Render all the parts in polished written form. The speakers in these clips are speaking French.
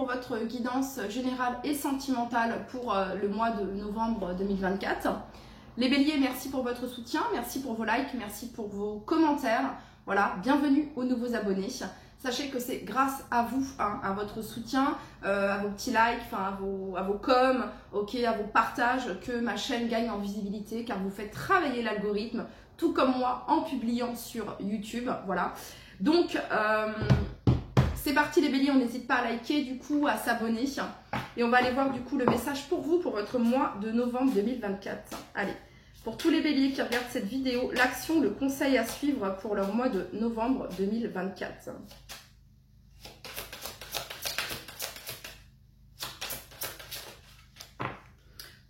pour votre guidance générale et sentimentale pour le mois de novembre 2024. Les béliers, merci pour votre soutien, merci pour vos likes, merci pour vos commentaires. Voilà, bienvenue aux nouveaux abonnés. Sachez que c'est grâce à vous, hein, à votre soutien, à vos petits likes, à vos coms, à vos partages, que ma chaîne gagne en visibilité, car vous faites travailler l'algorithme, tout comme moi, en publiant sur YouTube. Voilà. Donc, c'est parti les béliers, on n'hésite pas à liker, du coup, à s'abonner. Et on va aller voir du coup le message pour vous, pour votre mois de novembre 2024. Allez, pour tous les béliers qui regardent cette vidéo, l'action, le conseil à suivre pour leur mois de novembre 2024.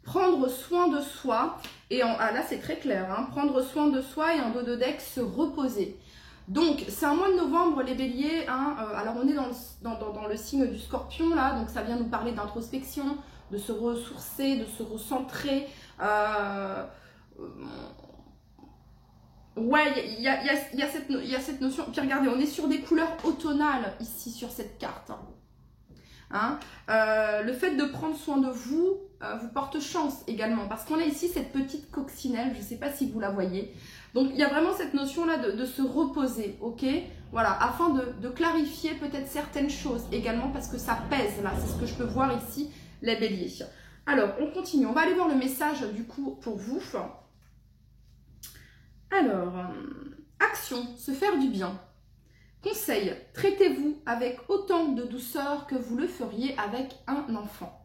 Prendre soin de soi, et là c'est très clair, hein, prendre soin de soi et en dos de deck se reposer. Donc, c'est un mois de novembre, les béliers, hein, alors on est dans le signe du scorpion, là, donc ça vient nous parler d'introspection, de se ressourcer, de se recentrer. Ouais, il y a cette notion. Puis regardez, on est sur des couleurs automnales ici, sur cette carte. Hein, le fait de prendre soin de vous vous porte chance également, parce qu'on a ici cette petite coccinelle, je ne sais pas si vous la voyez. Donc il y a vraiment cette notion là de se reposer, ok, voilà, afin de clarifier peut-être certaines choses également, parce que ça pèse là, c'est ce que je peux voir ici les béliers. Alors on continue, on va aller voir le message du coup pour vous. Alors, action, se faire du bien. Conseil, traitez-vous avec autant de douceur que vous le feriez avec un enfant.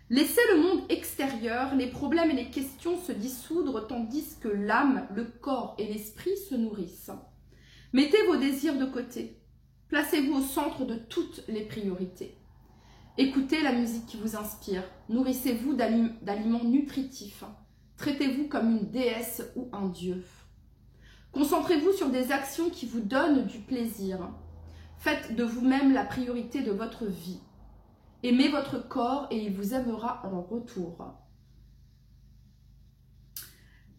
Laissez le monde extérieur, les problèmes et les questions se dissoudre tandis que l'âme, le corps et l'esprit se nourrissent. Mettez vos désirs de côté. Placez-vous au centre de toutes les priorités. Écoutez la musique qui vous inspire. Nourrissez-vous d'aliments nutritifs. Traitez-vous comme une déesse ou un dieu. Concentrez-vous sur des actions qui vous donnent du plaisir. Faites de vous-même la priorité de votre vie. Aimez votre corps et il vous aimera en retour.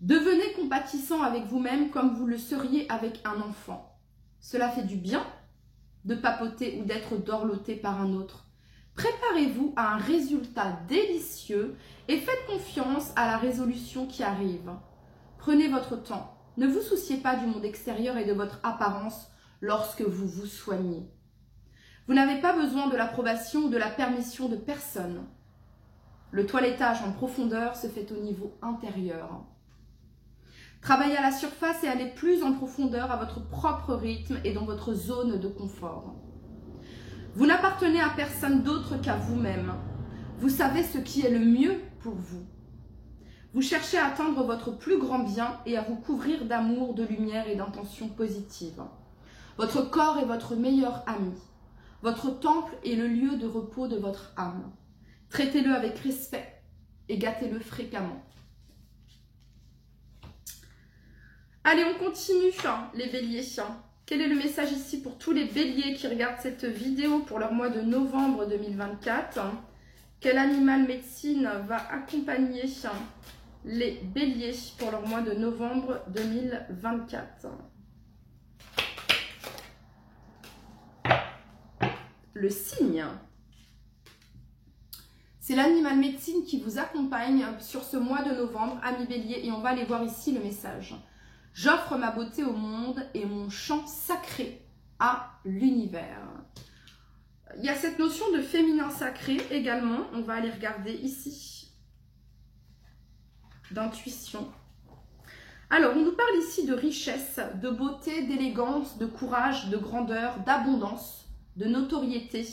Devenez compatissant avec vous-même comme vous le seriez avec un enfant. Cela fait du bien de papoter ou d'être dorloté par un autre. Préparez-vous à un résultat délicieux et faites confiance à la résolution qui arrive. Prenez votre temps. Ne vous souciez pas du monde extérieur et de votre apparence lorsque vous vous soignez. Vous n'avez pas besoin de l'approbation ou de la permission de personne. Le toilettage en profondeur se fait au niveau intérieur. Travaillez à la surface et allez plus en profondeur à votre propre rythme et dans votre zone de confort. Vous n'appartenez à personne d'autre qu'à vous-même. Vous savez ce qui est le mieux pour vous. Vous cherchez à atteindre votre plus grand bien et à vous couvrir d'amour, de lumière et d'intentions positives. Votre corps est votre meilleur ami. Votre temple est le lieu de repos de votre âme. Traitez-le avec respect et gâtez-le fréquemment. Allez, on continue, les béliers. Quel est le message ici pour tous les béliers qui regardent cette vidéo pour leur mois de novembre 2024? Quel animal médecine va accompagner les béliers pour leur mois de novembre 2024? Le cygne. C'est l'animal médecine qui vous accompagne sur ce mois de novembre, amis béliers, et on va aller voir ici le message. J'offre ma beauté au monde et mon chant sacré à l'univers. Il y a cette notion de féminin sacré également, on va aller regarder ici. D'intuition. Alors, on nous parle ici de richesse, de beauté, d'élégance, de courage, de grandeur, d'abondance, de notoriété,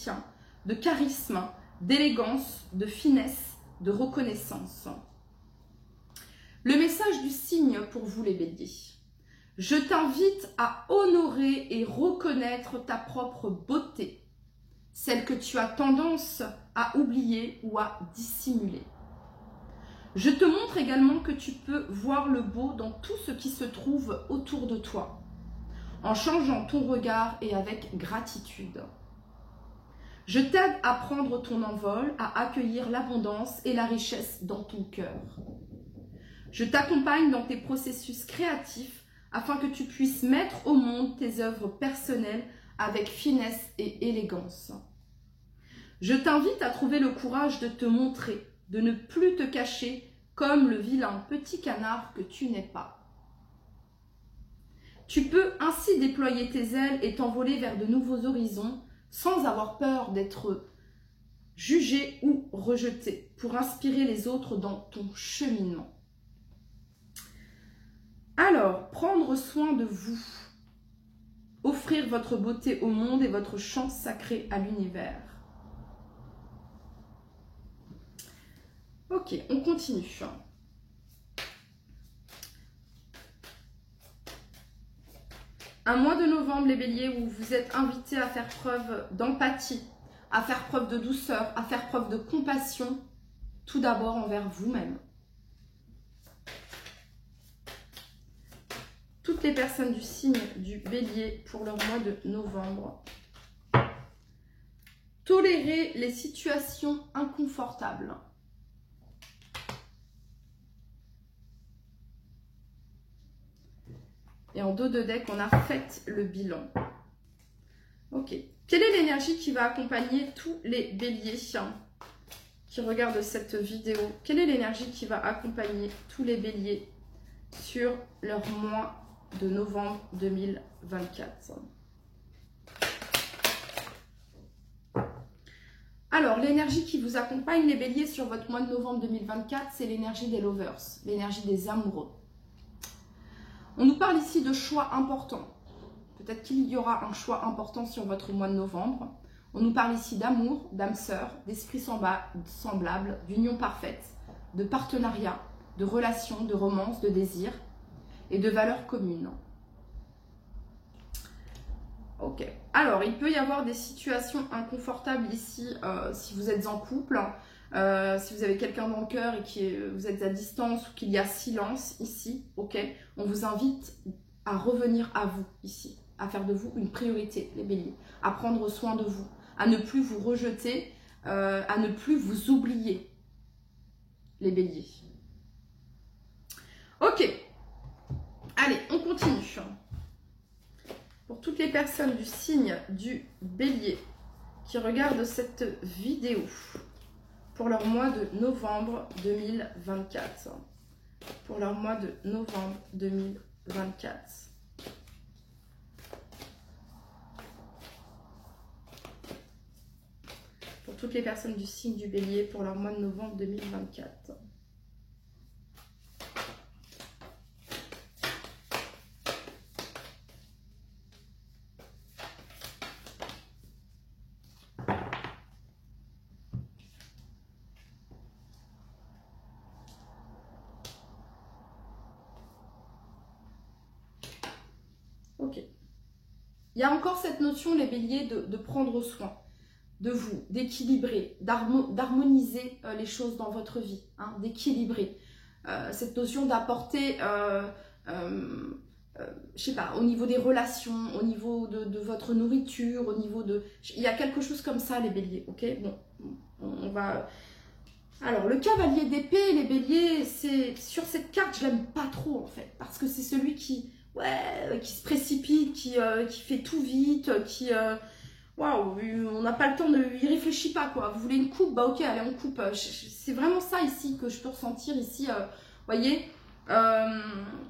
de charisme, d'élégance, de finesse, de reconnaissance. Le message du cygne pour vous les béliers. Je t'invite à honorer et reconnaître ta propre beauté, celle que tu as tendance à oublier ou à dissimuler. Je te montre également que tu peux voir le beau dans tout ce qui se trouve autour de toi, en changeant ton regard et avec gratitude. Je t'aide à prendre ton envol, à accueillir l'abondance et la richesse dans ton cœur. Je t'accompagne dans tes processus créatifs afin que tu puisses mettre au monde tes œuvres personnelles avec finesse et élégance. Je t'invite à trouver le courage de te montrer, de ne plus te cacher comme le vilain petit canard que tu n'es pas. Tu peux ainsi déployer tes ailes et t'envoler vers de nouveaux horizons sans avoir peur d'être jugé ou rejeté pour inspirer les autres dans ton cheminement. Alors, prendre soin de vous, offrir votre beauté au monde et votre chance sacrée à l'univers. Ok, on continue. Un mois de novembre, les béliers, où vous êtes invités à faire preuve d'empathie, à faire preuve de douceur, à faire preuve de compassion, tout d'abord envers vous-même. Toutes les personnes du signe du bélier pour leur mois de novembre. Tolérer les situations inconfortables. Et en dos de deck, on a fait le bilan. Ok. Quelle est l'énergie qui va accompagner tous les béliers qui regardent cette vidéo? Quelle est l'énergie qui va accompagner tous les béliers sur leur mois de novembre 2024? Alors, l'énergie qui vous accompagne, les béliers, sur votre mois de novembre 2024, c'est l'énergie des lovers, l'énergie des amoureux. On nous parle ici de choix importants. Peut-être qu'il y aura un choix important sur votre mois de novembre. On nous parle ici d'amour, d'âme sœur, d'esprit semblable, d'union parfaite, de partenariat, de relations, de romance, de désir et de valeurs communes. Ok. Alors, il peut y avoir des situations inconfortables ici si vous êtes en couple, si vous avez quelqu'un dans le cœur et que vous êtes à distance ou qu'il y a silence ici, ok. On vous invite à revenir à vous ici, à faire de vous une priorité, les béliers, à prendre soin de vous, à ne plus vous rejeter, à ne plus vous oublier, les béliers. Ok. Allez, on continue. Pour toutes les personnes du signe du bélier qui regardent cette vidéo pour leur mois de novembre 2024. Pour leur mois de novembre 2024. Pour toutes les personnes du signe du bélier pour leur mois de novembre 2024. Ok. Il y a encore cette notion, les béliers, de prendre soin de vous, d'équilibrer, d'harmoniser les choses dans votre vie, hein, d'équilibrer. Cette notion d'apporter, je sais pas, au niveau des relations, au niveau de votre nourriture, au niveau de... Il y a quelque chose comme ça, les béliers, ok? Bon, on va... Alors, le cavalier d'épée, les béliers, c'est sur cette carte, je l'aime pas trop, en fait, parce que c'est celui qui... Ouais, qui se précipite, qui fait tout vite, qui... Waouh, on n'a pas le temps de... Il réfléchit pas, quoi. Vous voulez une coupe? Bah ok, allez, on coupe. C'est vraiment ça ici que je peux ressentir ici, voyez.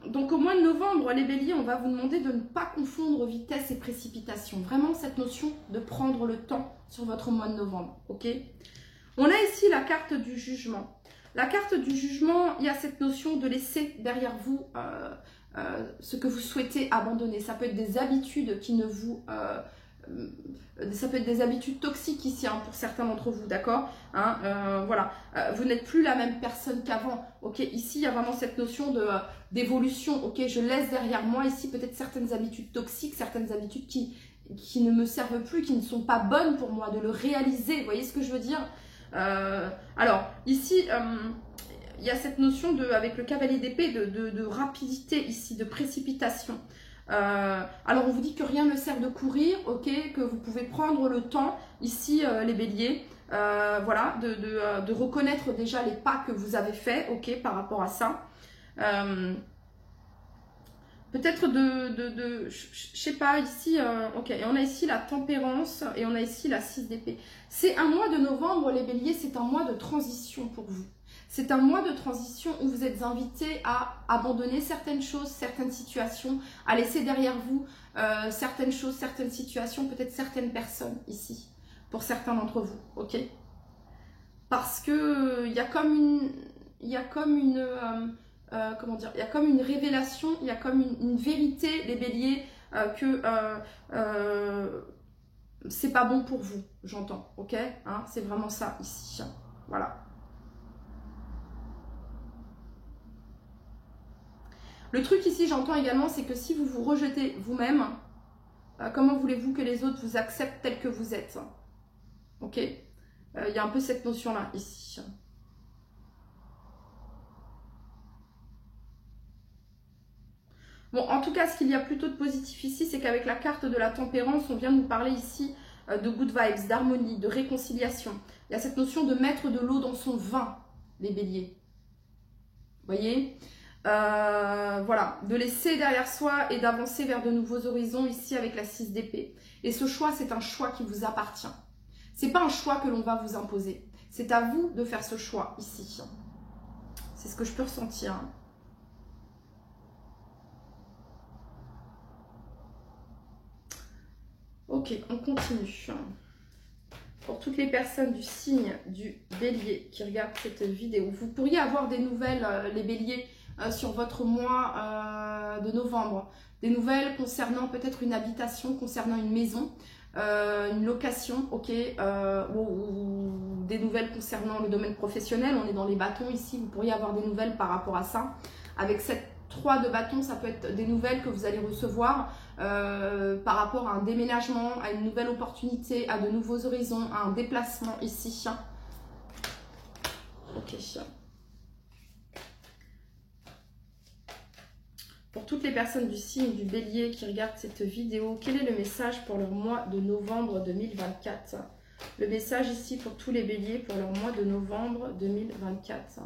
Donc au mois de novembre, les béliers, on va vous demander de ne pas confondre vitesse et précipitation. Vraiment cette notion de prendre le temps sur votre mois de novembre, ok. On a ici la carte du jugement. La carte du jugement, il y a cette notion de laisser derrière vous... ce que vous souhaitez abandonner. Ça peut être des habitudes qui ne vous... ça peut être des habitudes toxiques ici, hein, pour certains d'entre vous, d'accord, hein, voilà. Vous n'êtes plus la même personne qu'avant, ok. Ici, il y a vraiment cette notion d'évolution, ok. Je laisse derrière moi ici peut-être certaines habitudes toxiques, certaines habitudes qui ne me servent plus, qui ne sont pas bonnes pour moi, de le réaliser, vous voyez ce que je veux dire. Alors, ici... il y a cette notion, avec le cavalier d'épée, de rapidité ici, de précipitation. Alors, on vous dit que rien ne sert de courir, ok, que vous pouvez prendre le temps, ici, les béliers, voilà, de reconnaître déjà les pas que vous avez faits, ok, par rapport à ça. Peut-être je sais pas, ici, ok, et on a ici la tempérance et on a ici la 6 d'épée. C'est un mois de novembre, les béliers, c'est un mois de transition pour vous. C'est un mois de transition où vous êtes invités à abandonner certaines choses, certaines situations, à laisser derrière vous certaines choses, certaines situations, peut-être certaines personnes ici, pour certains d'entre vous, ok? Parce que il y a comme une comment dire, il y a comme une révélation, il y a comme une vérité, les béliers, que c'est pas bon pour vous, j'entends, ok, hein, c'est vraiment ça ici, voilà. Le truc ici, j'entends également, c'est que si vous vous rejetez vous-même, comment voulez-vous que les autres vous acceptent tel que vous êtes, ok? Il y a un peu cette notion-là ici. Bon, en tout cas, ce qu'il y a plutôt de positif ici, c'est qu'avec la carte de la tempérance, on vient nous parler ici de good vibes, d'harmonie, de réconciliation. Il y a cette notion de mettre de l'eau dans son vin, les béliers. Vous voyez, voilà, de laisser derrière soi et d'avancer vers de nouveaux horizons ici avec la 6 d'épée. Et ce choix, c'est un choix qui vous appartient. C'est pas un choix que l'on va vous imposer. C'est à vous de faire ce choix ici. C'est ce que je peux ressentir. Ok, on continue. Pour toutes les personnes du signe du bélier qui regardent cette vidéo, vous pourriez avoir des nouvelles, les béliers, sur votre mois de novembre. Des nouvelles concernant peut-être une habitation, concernant une maison, une location, ok, ou des nouvelles concernant le domaine professionnel. On est dans les bâtons ici, vous pourriez avoir des nouvelles par rapport à ça. Avec cette 3 de bâtons, ça peut être des nouvelles que vous allez recevoir par rapport à un déménagement, à une nouvelle opportunité, à de nouveaux horizons, à un déplacement ici. Ok. Pour toutes les personnes du signe du bélier qui regardent cette vidéo, quel est le message pour leur mois de novembre 2024? Le message ici pour tous les béliers pour leur mois de novembre 2024.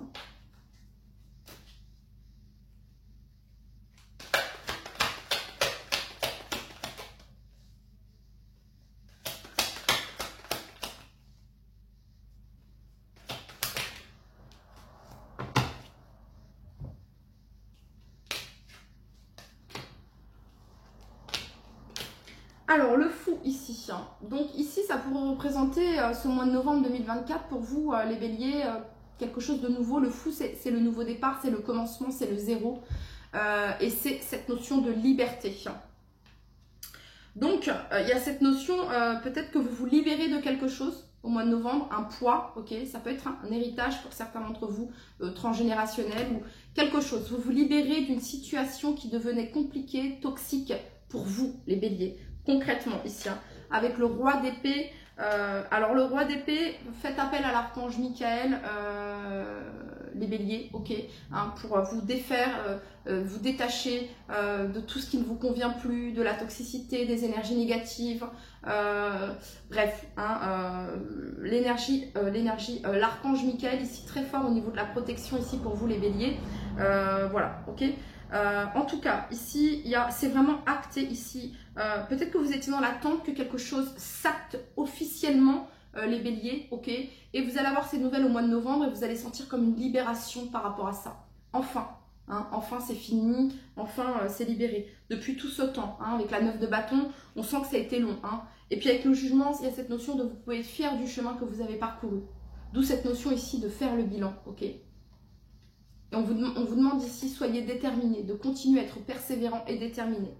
Alors, le fou ici. Donc ici, ça pourrait représenter ce mois de novembre 2024 pour vous, les béliers, quelque chose de nouveau. Le fou, c'est le nouveau départ, c'est le commencement, c'est le zéro. Et c'est cette notion de liberté. Donc, il y a cette notion, peut-être que vous vous libérez de quelque chose au mois de novembre, un poids, ok, ça peut être un héritage pour certains d'entre vous, transgénérationnel ou quelque chose. Vous vous libérez d'une situation qui devenait compliquée, toxique pour vous, les béliers. Concrètement ici, avec le roi d'épée. Alors le roi d'épée, faites appel à l'archange Michael, les béliers, ok, pour vous défaire, vous détacher de tout ce qui ne vous convient plus, de la toxicité, des énergies négatives, bref, l'énergie, l'archange Michael ici très fort au niveau de la protection ici pour vous les béliers, voilà, ok. En tout cas, ici, c'est vraiment acté ici. Peut-être que vous étiez dans l'attente que quelque chose s'acte officiellement, les béliers, ok. Et vous allez avoir ces nouvelles au mois de novembre et vous allez sentir comme une libération par rapport à ça. Enfin, enfin c'est fini, enfin c'est libéré. Depuis tout ce temps, avec la 9 de bâton, on sent que ça a été long. Et puis avec le jugement, il y a cette notion de vous pouvez être fier du chemin que vous avez parcouru. D'où cette notion ici de faire le bilan, ok. Et on vous demande ici, soyez déterminés, de continuer à être persévérant et déterminé.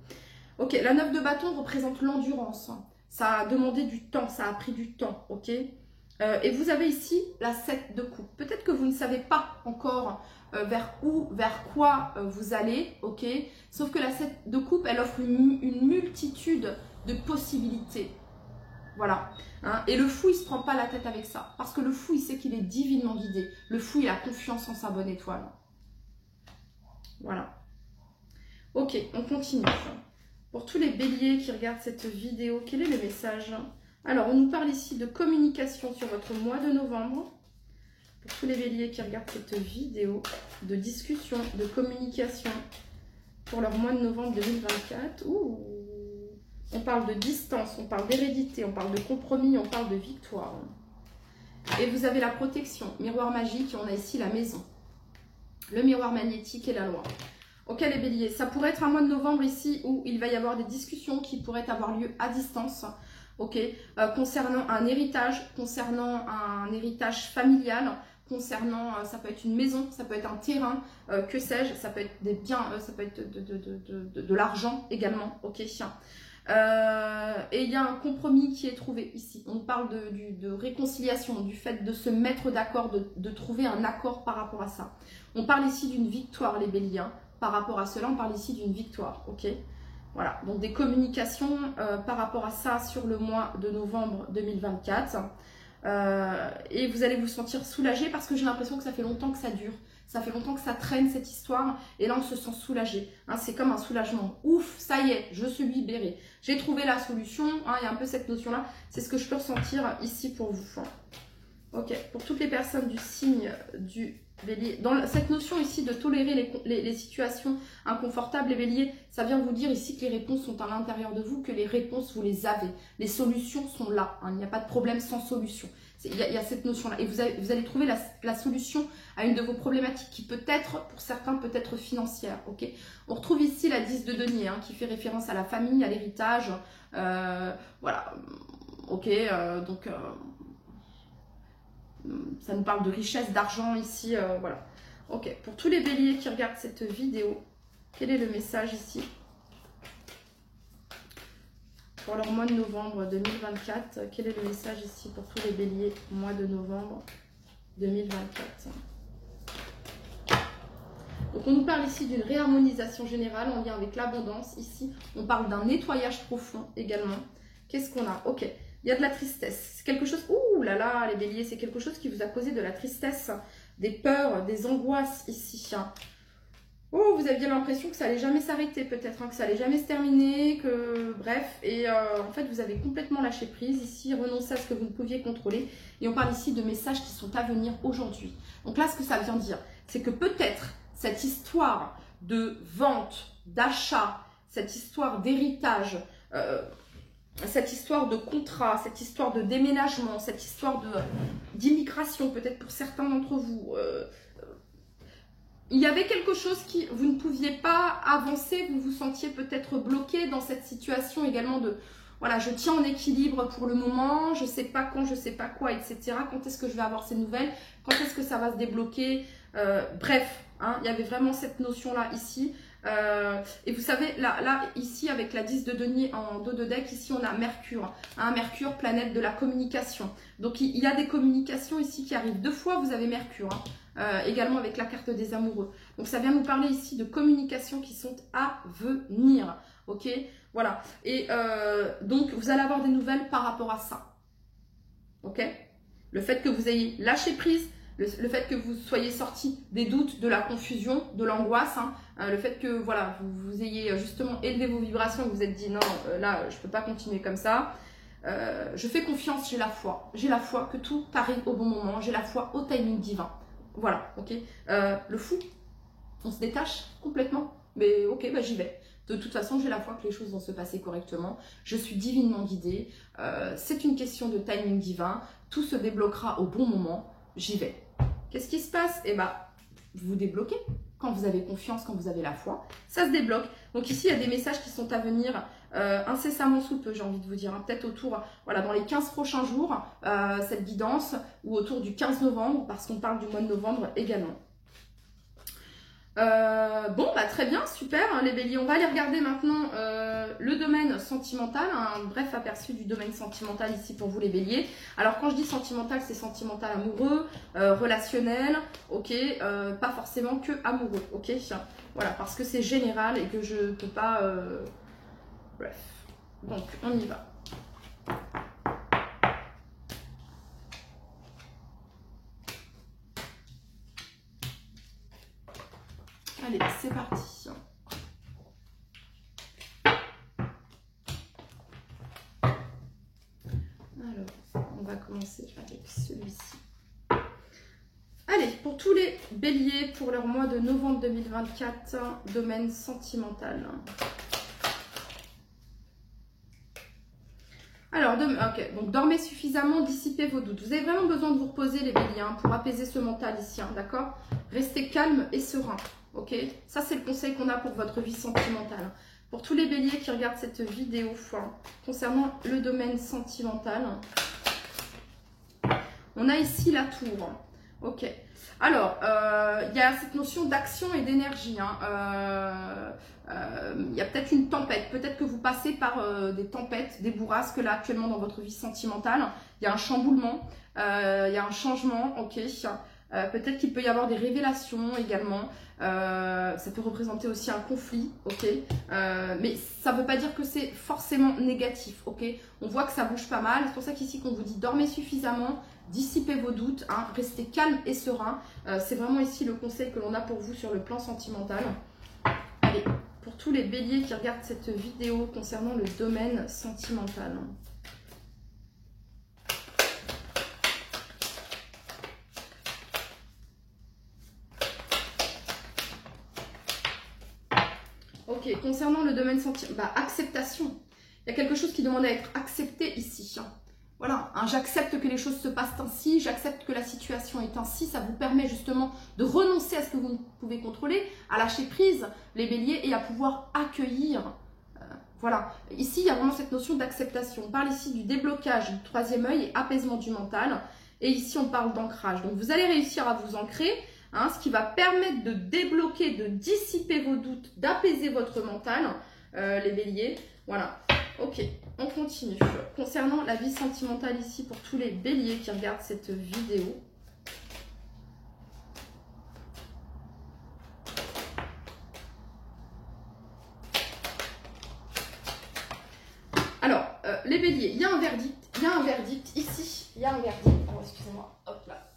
Ok, la 9 de bâton représente l'endurance. Ça a demandé du temps, ça a pris du temps, ok. Et vous avez ici la 7 de coupe. Peut-être que vous ne savez pas encore vers quoi vous allez, ok. Sauf que la 7 de coupe, elle offre une multitude de possibilités. Voilà. Et le fou, il ne se prend pas la tête avec ça. Parce que le fou, il sait qu'il est divinement guidé. Le fou, il a confiance en sa bonne étoile. Voilà. Ok, on continue. Pour tous les béliers qui regardent cette vidéo, quel est le message? Alors, on nous parle ici de communication sur votre mois de novembre. Pour tous les béliers qui regardent cette vidéo, de discussion, de communication pour leur mois de novembre 2024. Ouh. On parle de distance, on parle d'hérédité, on parle de compromis, on parle de victoire. Et vous avez la protection, miroir magique, et on a ici la maison. Le miroir magnétique et la loi. Ok les béliers, ça pourrait être un mois de novembre ici où il va y avoir des discussions qui pourraient avoir lieu à distance. Ok, concernant un héritage familial, concernant, ça peut être une maison, ça peut être un terrain, que sais-je, ça peut être des biens, ça peut être de l'argent également, ok. Et il y a un compromis qui est trouvé ici. On parle de réconciliation, du fait de se mettre d'accord, de trouver un accord par rapport à ça. On parle ici d'une victoire, les béliers, hein. Par rapport à cela, on parle ici d'une victoire, ok. Voilà, donc des communications par rapport à ça sur le mois de novembre 2024. Et vous allez vous sentir soulagé parce que j'ai l'impression que ça fait longtemps que ça dure. Ça fait longtemps que ça traîne cette histoire et là on se sent soulagé. Hein, c'est comme un soulagement. Ouf, ça y est, je suis libérée. J'ai trouvé la solution. Hein, il y a un peu cette notion-là. C'est ce que je peux ressentir ici pour vous. Ok, pour toutes les personnes du signe du bélier. Dans cette notion ici de tolérer les situations inconfortables, les béliers, ça vient vous dire ici que les réponses sont à l'intérieur de vous, que les réponses, vous les avez. Les solutions sont là. Hein, il n'y a pas de problème sans solution. Il y a cette notion-là. Et vous allez trouver la solution à une de vos problématiques qui peut être, pour certains, peut être financière. Ok. On retrouve ici la 10 de denier, hein, qui fait référence à la famille, à l'héritage. Voilà. Ok, donc... ça nous parle de richesse, d'argent ici, voilà. Ok, pour tous les béliers qui regardent cette vidéo, quel est le message ici pour leur mois de novembre 2024? Quel est le message ici pour tous les béliers, mois de novembre 2024? Donc on nous parle ici d'une réharmonisation générale en lien avec l'abondance. Ici, on parle d'un nettoyage profond également. Qu'est-ce qu'on a? Ok. Il y a de la tristesse. C'est quelque chose... Ouh là là, les béliers, c'est quelque chose qui vous a causé de la tristesse, des peurs, des angoisses ici. Hein. Oh, vous aviez l'impression que ça allait jamais s'arrêter peut-être, hein, que ça allait jamais se terminer, que... Bref, et en fait, vous avez complètement lâché prise ici, renoncé à ce que vous ne pouviez contrôler. Et on parle ici de messages qui sont à venir aujourd'hui. Donc là, ce que ça vient dire, c'est que peut-être cette histoire de vente, d'achat, cette histoire d'héritage... cette histoire de contrat, cette histoire de déménagement, cette histoire d'immigration, peut-être pour certains d'entre vous. Il y avait quelque chose qui, vous ne pouviez pas avancer, vous vous sentiez peut-être bloqué dans cette situation également de, voilà, je tiens en équilibre pour le moment, je ne sais pas quand, je ne sais pas quoi, etc. Quand est-ce que je vais avoir ces nouvelles? Quand est-ce que ça va se débloquer? Bref, hein, il y avait vraiment cette notion-là ici. Et vous savez, là, ici, avec la 10 de denier en dos de deck, ici, on a Mercure. Hein, Mercure, planète de la communication. Donc, il y a des communications ici qui arrivent. 2 fois, vous avez Mercure. Hein, également avec la carte des amoureux. Donc, ça vient nous parler ici de communications qui sont à venir. Ok, voilà. Et donc, vous allez avoir des nouvelles par rapport à ça. Ok, le fait que vous ayez lâché prise, le fait que vous soyez sorti des doutes, de la confusion, de l'angoisse, hein, le fait que voilà, vous ayez justement élevé vos vibrations, que vous vous êtes dit non, là je ne peux pas continuer comme ça, je fais confiance, j'ai la foi que tout arrive au bon moment, j'ai la foi au timing divin, voilà, ok. Le fou, on se détache complètement, mais ok, bah, j'y vais. De toute façon, j'ai la foi que les choses vont se passer correctement. Je suis divinement guidée. C'est une question de timing divin. Tout se débloquera au bon moment. J'y vais. Qu'est-ce qui se passe? Eh bien, vous vous débloquez. Quand vous avez confiance, quand vous avez la foi, ça se débloque. Donc ici, il y a des messages qui sont à venir incessamment sous peu, j'ai envie de vous dire. Hein. Peut-être autour, voilà, dans les 15 prochains jours, cette guidance, ou autour du 15 novembre, parce qu'on parle du mois de novembre également. Bon, bah très bien, super, hein, les béliers. On va aller regarder maintenant le domaine sentimental, un bref aperçu du domaine sentimental ici pour vous les béliers. Alors quand je dis sentimental, c'est sentimental amoureux, relationnel, ok, pas forcément que amoureux, ok. Voilà, parce que c'est général et que je ne peux pas... Bref, donc on y va. Allez, c'est parti. Alors, on va commencer avec celui-ci. Allez, pour tous les béliers, pour leur mois de novembre 2024, domaine sentimental. Alors, ok, donc dormez suffisamment, dissipez vos doutes. Vous avez vraiment besoin de vous reposer les béliers hein, pour apaiser ce mental ici, hein, d'accord? Restez calme et serein, ok? Ça, c'est le conseil qu'on a pour votre vie sentimentale. Pour tous les béliers qui regardent cette vidéo concernant le domaine sentimental, on a ici la tour, ok? Alors, il y a cette notion d'action et d'énergie. Hein. Il y a peut-être une tempête. Peut-être que vous passez par des tempêtes, des bourrasques là actuellement dans votre vie sentimentale. Il y a un chamboulement, il y a un changement, ok. Peut-être qu'il peut y avoir des révélations également. Ça peut représenter aussi un conflit, ok. Mais ça ne veut pas dire que c'est forcément négatif, ok. On voit que ça bouge pas mal. C'est pour ça qu'ici qu'on vous dit dormez suffisamment. Dissipez vos doutes, hein, restez calme et serein. C'est vraiment ici le conseil que l'on a pour vous sur le plan sentimental. Allez, pour tous les béliers qui regardent cette vidéo concernant le domaine sentimental. Ok, concernant le domaine sentimental, acceptation. Il y a quelque chose qui demande à être accepté ici. Hein. Voilà, hein, j'accepte que les choses se passent ainsi, j'accepte que la situation est ainsi, ça vous permet justement de renoncer à ce que vous ne pouvez contrôler, à lâcher prise les béliers et à pouvoir accueillir. Voilà, ici il y a vraiment cette notion d'acceptation. On parle ici du déblocage du troisième œil et apaisement du mental. Et ici on parle d'ancrage. Donc vous allez réussir à vous ancrer, hein, ce qui va permettre de débloquer, de dissiper vos doutes, d'apaiser votre mental, les béliers. Voilà. Ok, on continue. Concernant la vie sentimentale ici, pour tous les béliers qui regardent cette vidéo. Alors, les béliers, il y a un verdict, ici, il y a un verdict. Oh, excusez-moi, hop là.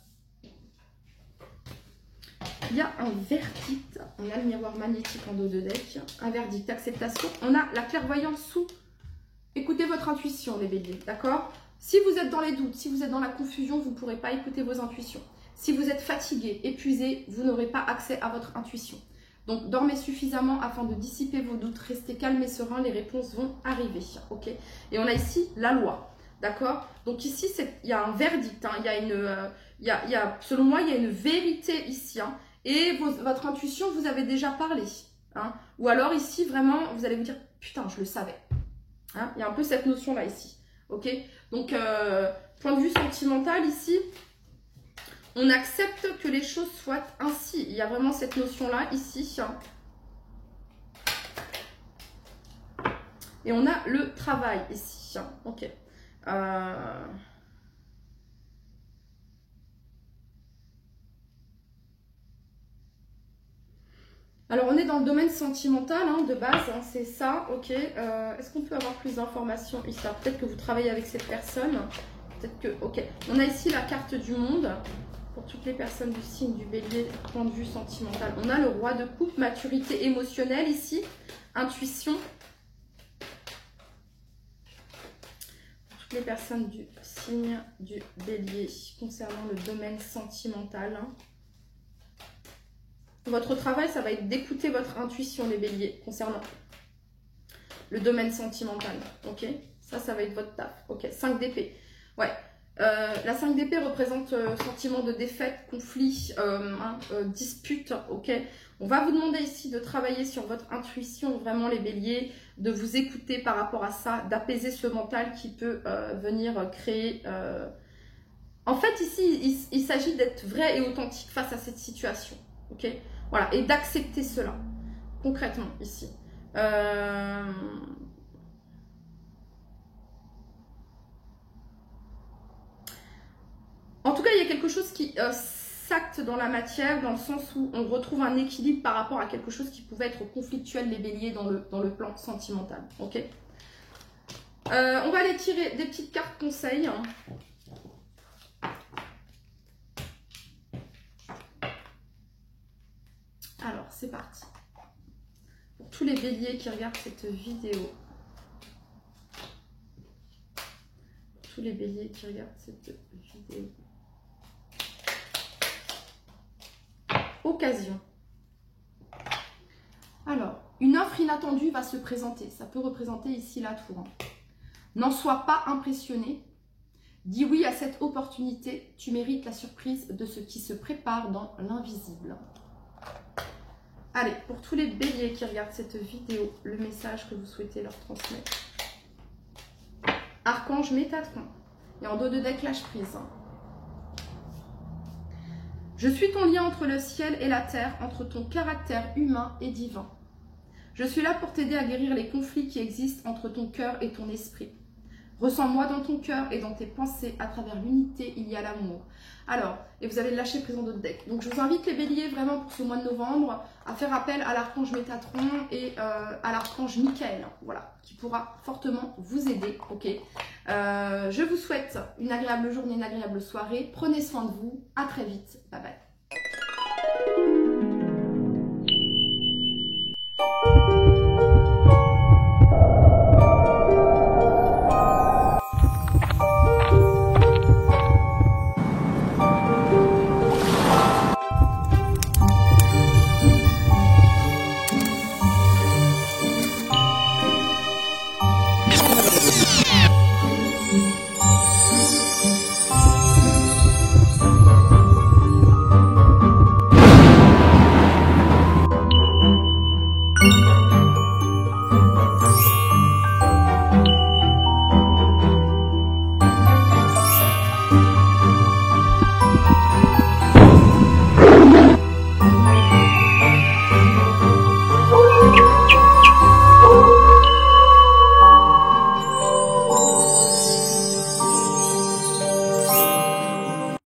Il y a un verdict, on a le miroir magnétique en dos de deck, un verdict, acceptation. On a la clairvoyance sous. Écoutez votre intuition, les béliers, d'accord? Si vous êtes dans les doutes, si vous êtes dans la confusion, vous ne pourrez pas écouter vos intuitions. Si vous êtes fatigué, épuisé, vous n'aurez pas accès à votre intuition. Donc, dormez suffisamment afin de dissiper vos doutes. Restez calme et serein, les réponses vont arriver, ok? Et on a ici la loi, d'accord? Donc ici, il y a un verdict, hein, selon moi, il y a une vérité ici, hein, et votre intuition, vous avez déjà parlé. Hein, ou alors ici, vraiment, vous allez vous dire, putain, je le savais. Hein, il y a un peu cette notion-là ici. Ok. Donc, point de vue sentimental ici, on accepte que les choses soient ainsi. Il y a vraiment cette notion-là ici. Et on a le travail ici. Ok. Alors, on est dans le domaine sentimental, hein, de base, hein, c'est ça, ok. Est-ce qu'on peut avoir plus d'informations ici? Peut-être que vous travaillez avec cette personne, peut-être que, ok. On a ici la carte du monde, pour toutes les personnes du signe du bélier, point de vue sentimental. On a le roi de coupe, maturité émotionnelle ici, intuition. Pour toutes les personnes du signe du bélier, concernant le domaine sentimental, hein. Votre travail, ça va être d'écouter votre intuition, les béliers, concernant le domaine sentimental. Ok, ça va être votre taf. Ok, 5 d'épée. Ouais, la 5 d'épée représente sentiment de défaite, conflit, dispute. Ok, on va vous demander ici de travailler sur votre intuition, vraiment, les béliers, de vous écouter par rapport à ça, d'apaiser ce mental qui peut venir créer... En fait, ici, il s'agit d'être vrai et authentique face à cette situation. Ok, voilà, et d'accepter cela, concrètement, ici. En tout cas, il y a quelque chose qui s'acte dans la matière, dans le sens où on retrouve un équilibre par rapport à quelque chose qui pouvait être conflictuel, les béliers, dans le plan sentimental. Ok. On va aller tirer des petites cartes conseils. Alors, c'est parti. Pour tous les béliers qui regardent cette vidéo. Pour tous les béliers qui regardent cette vidéo. occasion. Alors, une offre inattendue va se présenter. Ça peut représenter ici la tour. N'en sois pas impressionné. Dis oui à cette opportunité. Tu mérites la surprise de ce qui se prépare dans l'invisible. Allez, pour tous les béliers qui regardent cette vidéo, le message que vous souhaitez leur transmettre. Archange Métatron. Et en dos de deck, lâche prise. Je suis ton lien entre le ciel et la terre, entre ton caractère humain et divin. Je suis là pour t'aider à guérir les conflits qui existent entre ton cœur et ton esprit. Ressens-moi dans ton cœur et dans tes pensées. À travers l'unité, il y a l'amour. Alors, et vous avez lâché prise dans d'autres decks. Donc, je vous invite les béliers vraiment pour ce mois de novembre à faire appel à l'archange Métatron et à l'archange Michael. Voilà, qui pourra fortement vous aider. Ok. Je vous souhaite une agréable journée, une agréable soirée. Prenez soin de vous. À très vite. Bye bye.